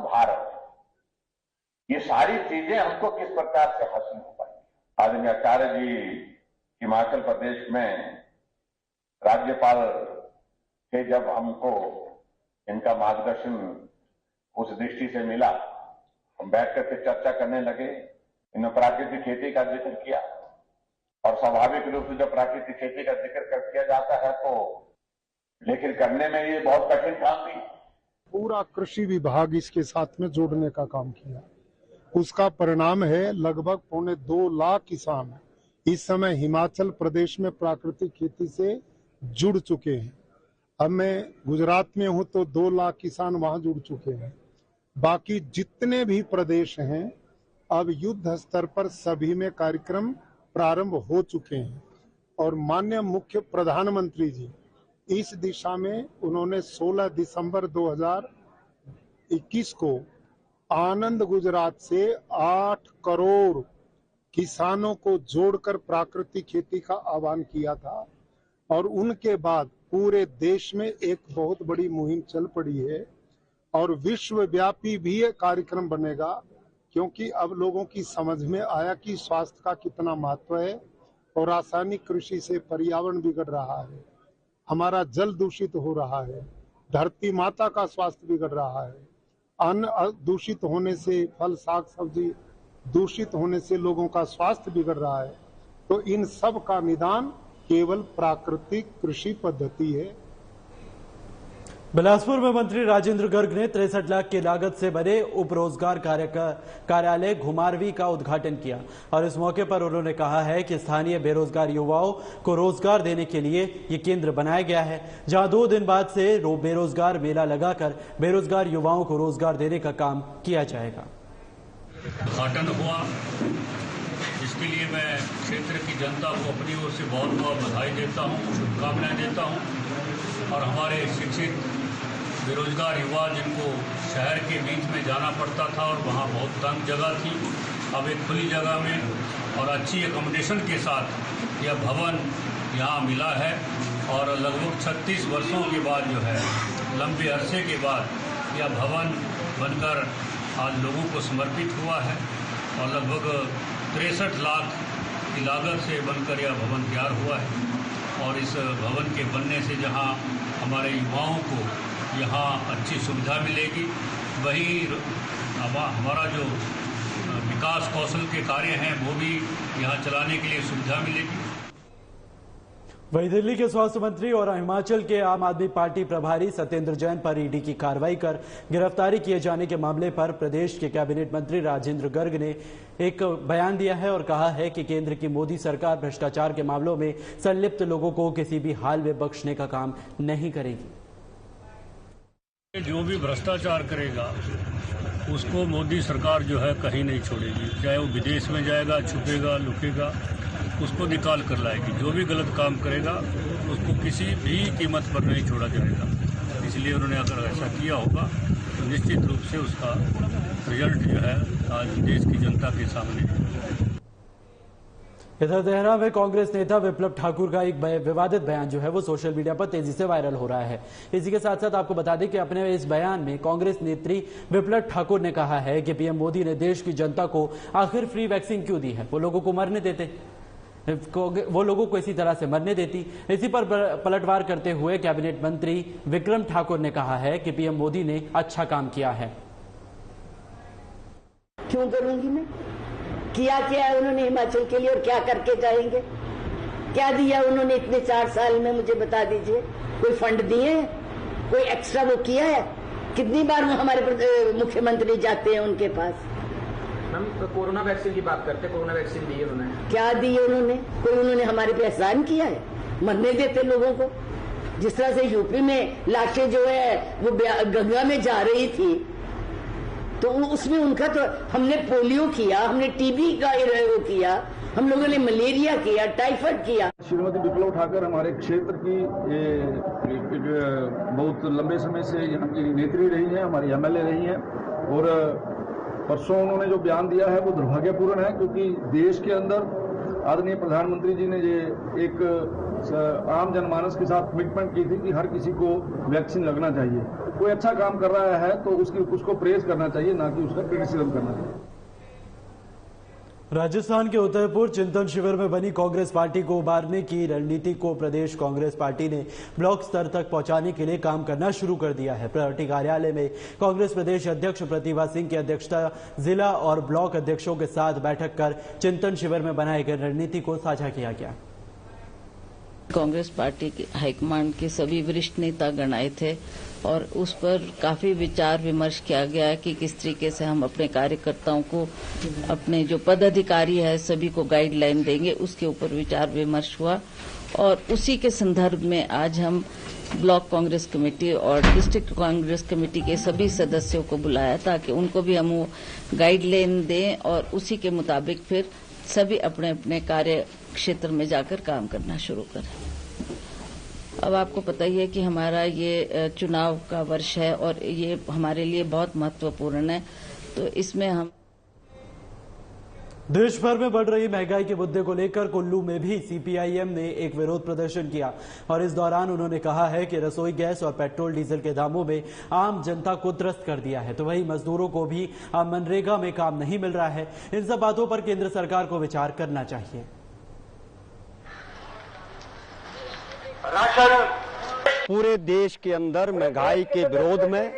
भारत, ये सारी चीजें हमको किस प्रकार से हासिल हो पाएंगी। आदरणीय आचार्य जी हिमाचल प्रदेश में राज्यपाल थे, जब हमको इनका मार्गदर्शन उस दृष्टि से मिला, हम बैठ करके चर्चा करने लगे। इन्होंने प्राकृतिक खेती का जिक्र किया और स्वाभाविक रूप से जब प्राकृतिक खेती का जिक्र किया जाता है तो लेकिन करने में ये बहुत कठिन काम भी। पूरा कृषि विभाग इसके साथ में जोड़ने का काम किया, उसका परिणाम है लगभग 2.25 लाख किसान इस समय हिमाचल प्रदेश में प्राकृतिक खेती से जुड़ चुके हैं। अब मैं गुजरात में हूं तो 2 लाख किसान वहां जुड़ चुके हैं। बाकी जितने भी प्रदेश हैं अब युद्ध स्तर पर सभी में कार्यक्रम प्रारंभ हो चुके हैं और माननीय मुख्य प्रधानमंत्री जी इस दिशा में उन्होंने 16 दिसंबर 2021 को आनंद गुजरात से 8 करोड़ किसानों को जोड़कर प्राकृतिक खेती का आह्वान किया था और उनके बाद पूरे देश में एक बहुत बड़ी मुहिम चल पड़ी है और विश्वव्यापी भी ये कार्यक्रम बनेगा, क्योंकि अब लोगों की समझ में आया कि स्वास्थ्य का कितना महत्व है और रासायनिक कृषि से पर्यावरण बिगड़ रहा है, हमारा जल दूषित हो रहा है, धरती माता का स्वास्थ्य बिगड़ रहा है, अन्न दूषित होने से, फल साग सब्जी दूषित होने से लोगों का स्वास्थ्य बिगड़ रहा है। तो इन सब का निदान केवल प्राकृतिक कृषि पद्धति है। बिलासपुर में मंत्री राजेंद्र गर्ग ने 63 लाख की लागत से बने उप रोजगार कार्यालय घुमारवी का उद्घाटन किया और इस मौके पर उन्होंने कहा है कि स्थानीय बेरोजगार युवाओं को रोजगार देने के लिए ये केंद्र बनाया गया है, जहां 2 दिन बाद से बेरोजगार मेला लगाकर बेरोजगार युवाओं को रोजगार देने का काम किया जाएगा। उद्घाटन हुआ, इसके लिए मैं क्षेत्र की जनता को अपनी ओर से बहुत बहुत बधाई देता हूँ, शुभकामनाएं देता हूँ। और हमारे शिक्षित बेरोजगार युवा जिनको शहर के बीच में जाना पड़ता था और वहाँ बहुत तंग जगह थी, अब एक खुली जगह में और अच्छी एकोमोडेशन के साथ यह भवन यहाँ मिला है और लगभग 36 वर्षों के बाद जो है, लंबे अरसे के बाद यह भवन बनकर आज लोगों को समर्पित हुआ है और लगभग 63 लाख की लागत से बनकर यह भवन तैयार हुआ है। और इस भवन के बनने से जहां हमारे युवाओं को यहां अच्छी सुविधा मिलेगी, वहीं हमारा जो विकास कौशल के कार्य हैं वो भी यहां चलाने के लिए सुविधा मिलेगी। वहीं दिल्ली के स्वास्थ्य मंत्री और हिमाचल के आम आदमी पार्टी प्रभारी सत्येंद्र जैन पर ईडी की कार्रवाई कर गिरफ्तारी किए जाने के मामले पर प्रदेश के कैबिनेट मंत्री राजेंद्र गर्ग ने एक बयान दिया है और कहा है कि केंद्र की मोदी सरकार भ्रष्टाचार के मामलों में संलिप्त लोगों को किसी भी हाल में बख्शने का काम नहीं करेगी। जो भी भ्रष्टाचार करेगा उसको मोदी सरकार जो है कहीं नहीं छोड़ेगी, चाहे वो विदेश में जाएगा, छुपेगा, लुकेगा, उसको निकाल कर लाएगी। जो भी गलत काम करेगा उसको किसी भी कीमत पर नहीं छोड़ा जाएगा। इसलिए उन्होंने अगर ऐसा किया होगा तो निश्चित रूप से उसका रिजल्ट जो है आज देश की जनता के सामने है। इधर देहरादून में कांग्रेस नेता विप्लव ठाकुर का एक विवादित बयान जो है वो सोशल मीडिया पर तेजी से वायरल हो रहा है। इसी के साथ साथ आपको बता दें कि अपने इस बयान में कांग्रेस नेत्री विप्लव ठाकुर ने कहा है कि पीएम मोदी ने देश की जनता को आखिर फ्री वैक्सीन क्यों दी है, वो लोगों को मरने देते, वो लोगों को इसी तरह से मरने देती। इसी पर पलटवार करते हुए कैबिनेट मंत्री विक्रम ठाकुर ने कहा है कि पीएम मोदी ने अच्छा काम किया है। क्यों करूंगी मैं? किया है उन्होंने हिमाचल के लिए और क्या करके जाएंगे? क्या दिया उन्होंने इतने 4 साल में, मुझे बता दीजिए। कोई फंड दिए हैं? कोई एक्स्ट्रा वो किया है? कितनी बार हमारे मुख्यमंत्री जाते हैं उनके पास? मैम कोरोना वैक्सीन की बात करते, कोरोना वैक्सीन दी है उन्होंने। क्या दी है उन्होंने? कोई उन्होंने हमारे पे एहसान किया है? मरने देते लोगों को। जिस तरह से यूपी में लाशें जो है वो गंगा में जा रही थी, तो उसमें उनका तो हमने पोलियो किया, हमने टीबी का वो किया, हम लोगों ने मलेरिया किया, टाइफाइड किया। श्रीमती विप्लव ठाकुर हमारे क्षेत्र की बहुत लंबे समय से यहाँ की नेत्री रही है, हमारी एमएलए रही है और परसों उन्होंने जो बयान दिया है वो दुर्भाग्यपूर्ण है, क्योंकि देश के अंदर आदरणीय प्रधानमंत्री जी ने ये एक आम जनमानस के साथ कमिटमेंट की थी कि हर किसी को वैक्सीन लगना चाहिए। कोई अच्छा काम कर रहा है तो उसको प्रेज करना चाहिए, ना कि उसका क्रिटिसिज्म करना चाहिए। राजस्थान के उदयपुर चिंतन शिविर में बनी कांग्रेस पार्टी को उभारने की रणनीति को प्रदेश कांग्रेस पार्टी ने ब्लॉक स्तर तक पहुंचाने के लिए काम करना शुरू कर दिया है। पार्टी कार्यालय में कांग्रेस प्रदेश अध्यक्ष प्रतिभा सिंह की अध्यक्षता जिला और ब्लॉक अध्यक्षों के साथ बैठक कर चिंतन शिविर में बनाई गई रणनीति को साझा किया गया। कांग्रेस पार्टी के हाईकमांड के सभी वरिष्ठ नेता गण आए थे और उस पर काफी विचार विमर्श किया गया कि किस तरीके से हम अपने कार्यकर्ताओं को, अपने जो पदाधिकारी है सभी को गाइडलाइन देंगे, उसके ऊपर विचार विमर्श हुआ। और उसी के संदर्भ में आज हम ब्लॉक कांग्रेस कमेटी और डिस्ट्रिक्ट कांग्रेस कमेटी के सभी सदस्यों को बुलाया ताकि उनको भी हम गाइडलाइन दें और उसी के मुताबिक फिर सभी अपने अपने कार्य क्षेत्र में जाकर काम करना शुरू करें। अब आपको पता ही है कि हमारा ये चुनाव का वर्ष है और ये हमारे लिए बहुत महत्वपूर्ण है, तो इसमें हम देश भर में बढ़ रही महंगाई के मुद्दे को लेकर कुल्लू में भी सीपीआईएम ने एक विरोध प्रदर्शन किया और इस दौरान उन्होंने कहा है कि रसोई गैस और पेट्रोल डीजल के दामों में आम जनता को त्रस्त कर दिया है, तो वहीं मजदूरों को भी अब मनरेगा में काम नहीं मिल रहा है। इन सब बातों पर केंद्र सरकार को विचार करना चाहिए। पूरे देश के अंदर महंगाई के विरोध में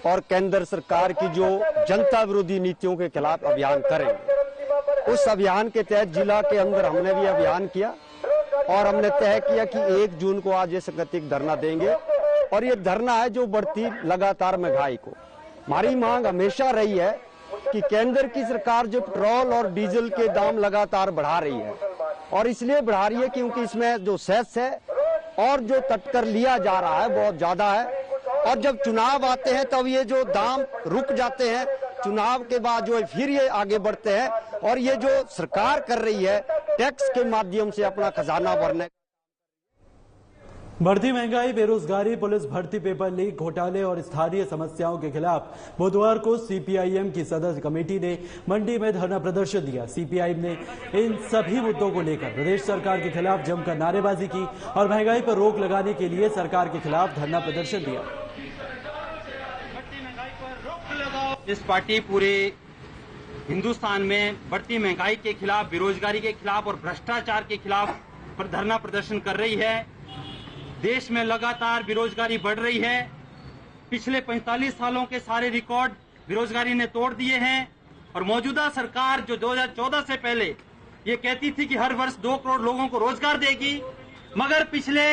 और केंद्र सरकार की जो जनता विरोधी नीतियों के खिलाफ अभियान करेंगे। उस अभियान के तहत जिला के अंदर हमने भी अभियान किया और हमने तय किया कि 1 जून को आज ये सांकेतिक धरना देंगे और ये धरना है जो बढ़ती लगातार महंगाई को। हमारी मांग हमेशा रही है कि केंद्र की सरकार जो पेट्रोल और डीजल के दाम लगातार बढ़ा रही है और इसलिए बढ़ा रही है क्योंकि इसमें जो सेस है और जो तटकर लिया जा रहा है बहुत ज्यादा है और जब चुनाव आते हैं तब ये जो दाम रुक जाते हैं, चुनाव के बाद जो है फिर ये आगे बढ़ते हैं और ये जो सरकार कर रही है टैक्स के माध्यम से अपना खजाना भरने। बढ़ती महंगाई, बेरोजगारी, पुलिस भर्ती पेपर लीक घोटाले और स्थानीय समस्याओं के खिलाफ बुधवार को सीपीआईएम की सदस्य कमेटी ने मंडी में धरना प्रदर्शन दिया। सीपीआईएम ने इन सभी मुद्दों को लेकर प्रदेश सरकार के खिलाफ जमकर नारेबाजी की और महंगाई पर रोक लगाने के लिए सरकार के खिलाफ धरना प्रदर्शन दिया। इस पार्टी पूरे हिंदुस्तान में बढ़ती महंगाई के खिलाफ, बेरोजगारी के खिलाफ और भ्रष्टाचार के खिलाफ धरना प्रदर्शन कर रही है। देश में लगातार बेरोजगारी बढ़ रही है। पिछले 45 सालों के सारे रिकॉर्ड बेरोजगारी ने तोड़ दिए हैं और मौजूदा सरकार जो 2014 से पहले ये कहती थी कि हर वर्ष 2 करोड़ लोगों को रोजगार देगी, मगर पिछले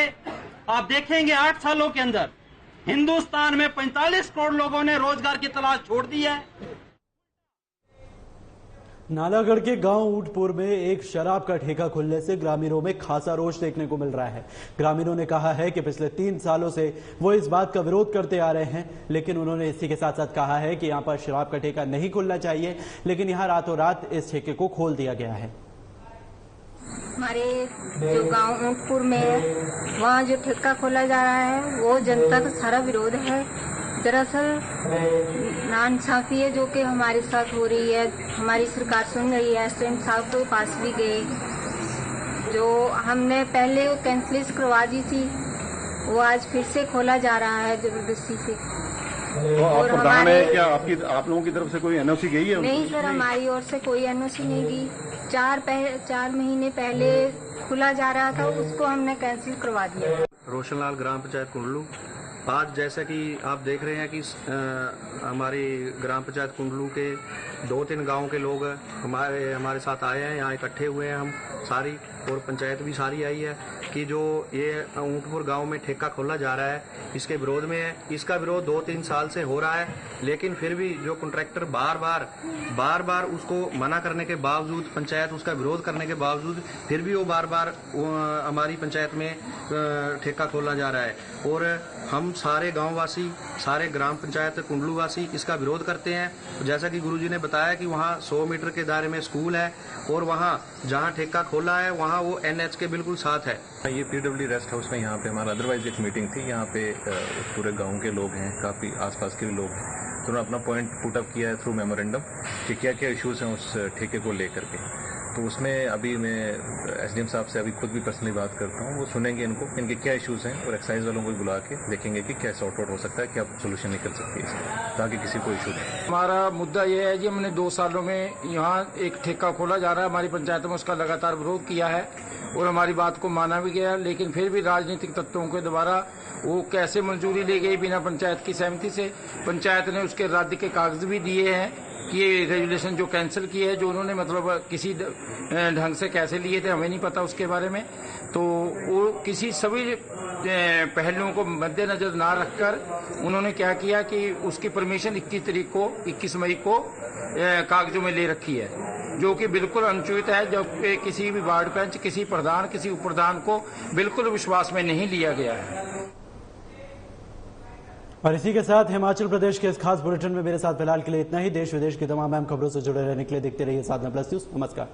आप देखेंगे 8 सालों के अंदर हिंदुस्तान में 45 करोड़ लोगों ने रोजगार की तलाश छोड़ दी है। नालागढ़ के गांव ऊंटपुर में एक शराब का ठेका खुलने से ग्रामीणों में खासा रोष देखने को मिल रहा है। ग्रामीणों ने कहा है कि पिछले 3 सालों से वो इस बात का विरोध करते आ रहे हैं, लेकिन उन्होंने इसी के साथ साथ कहा है कि यहां पर शराब का ठेका नहीं खुलना चाहिए, लेकिन यहां रातों रात इस ठेके को खोल दिया गया है। हमारे जो गांव ऊंटपुर में है वहाँ जो ठेका खोला जा रहा है वो जनता का सारा विरोध है। दरअसल नाइंसाफी है जो कि हमारे साथ हो रही है। हमारी सरकार सुन रही है, एसडीएम साहब के पास भी गए, जो हमने पहले वो कैंसिल करवा दी थी वो आज फिर से खोला जा रहा है जबरदस्ती से। तो और हमारे क्या आप लोगों की तरफ से कोई एनओसी गई है? नहीं सर, हमारी ओर से कोई एनओसी नहीं गई। 4 महीने पहले खुला जा रहा था, उसको हमने कैंसिल करवा दिया। रोशनलाल, ग्राम पंचायत कुंडलू। आज जैसा कि आप देख रहे हैं कि हमारी ग्राम पंचायत कुंडलू के 2-3 गांव के लोग हमारे साथ आए हैं, यहाँ इकट्ठे हुए हैं हम सारी, और पंचायत भी सारी आई है कि जो ये ऊंटपुर गांव में ठेका खोला जा रहा है इसके विरोध में है। इसका विरोध 2-3 साल से हो रहा है, लेकिन फिर भी जो कॉन्ट्रैक्टर बार बार उसको मना करने के बावजूद, पंचायत उसका विरोध करने के बावजूद फिर भी वो बार बार हमारी पंचायत में ठेका खोला जा रहा है। और हम सारे गांववासी, सारे ग्राम पंचायत कुंडलू वासी इसका विरोध करते हैं। जैसा कि गुरुजी ने बताया कि वहाँ 100 मीटर के दायरे में स्कूल है और वहाँ जहाँ ठेका खोला है वहाँ वो NH के बिल्कुल साथ है। ये PWD रेस्ट हाउस में यहाँ पे हमारा अदरवाइज एक मीटिंग थी। यहाँ पे पूरे गांव के लोग हैं, काफ़ी आसपास के भी लोग हैं, तो उन्होंने अपना पॉइंट पुट अप किया है थ्रू मेमोरेंडम कि क्या क्या इश्यूज हैं उस ठेके को लेकर के। तो उसमें अभी मैं एसडीएम साहब से अभी खुद भी पर्सनली बात करता हूँ, वो सुनेंगे इनको, इनके क्या इश्यूज हैं और एक्साइज वालों को भी बुला के देखेंगे कि क्या सॉर्ट आउट हो सकता है, क्या सोल्यूशन निकल सकती है इसमें, ताकि किसी को इशू नहीं। हमारा मुद्दा ये है जी, हमने 2 सालों में यहाँ एक ठेका खोला जा रहा है, हमारी पंचायत में उसका लगातार विरोध किया है और हमारी बात को माना भी गया, लेकिन फिर भी राजनीतिक तत्वों के द्वारा वो कैसे मंजूरी ली गई बिना पंचायत की सहमति से। पंचायत ने उसके रद्द के कागज भी दिए हैं कि ये रेजुलेशन जो कैंसिल किए हैं, जो उन्होंने मतलब किसी ढंग से कैसे लिए थे हमें नहीं पता उसके बारे में। तो वो किसी सभी पहलुओं को मद्देनजर ना रखकर उन्होंने क्या किया कि उसकी परमिशन 21 मई को कागजों में ले रखी है, जो कि बिल्कुल अनुचित है, जब किसी भी वार्ड पंच, किसी प्रधान, किसी उप प्रधान को बिल्कुल विश्वास में नहीं लिया गया है। और इसी के साथ हिमाचल प्रदेश के इस खास बुलेटिन में मेरे साथ फिलहाल के लिए इतना ही। देश विदेश की तमाम अहम खबरों से जुड़े रहने के लिए देखते रहिए साधना प्लस न्यूज। नमस्कार।